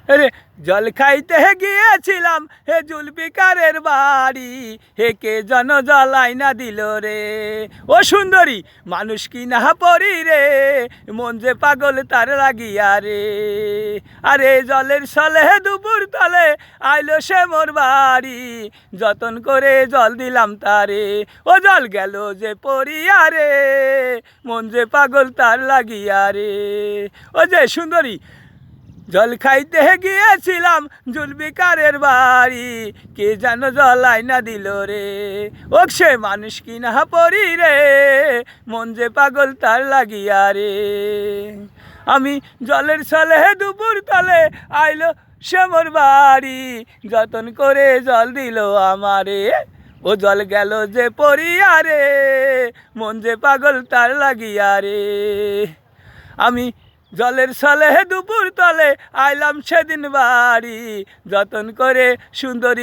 রে জল খাইতে গিয়েছিলাম হে জুলফিকারের বাড়ি, হে কে যেন জল আইনা দিল রে। ও সুন্দরী মানুষ কি না পরি রে, মন যে পাগল তার লাগিয়া রে। আরে জলের সলে দুপুর তলে আইলো সে মোর বাড়ি, যতন করে জল দিলাম তারে। ও জল গেল যে পড়িয়া রে, মন যে পাগল তার লাগিয়া রে। ও যে সুন্দরী জল খাইতে গিয়েছিলাম জুলফিকারের বাড়ি, কে যেন জল আইনা দিল রে। ও সে মানুষ কি না পরি রে, মন যে পাগল তার লাগিয়া রে। আমি জলের ছলে দুপুর তলে আইলো সে মোর বাড়ি, যতন করে জল দিল আমারে। ও জল গেল যে পড়িয়া রে, মন যে পাগল তার লাগিয়া রে। আমি জলের ছলে দুপুর তলে আইলাম সেদিন বাড়ি, যতন করে সুন্দরী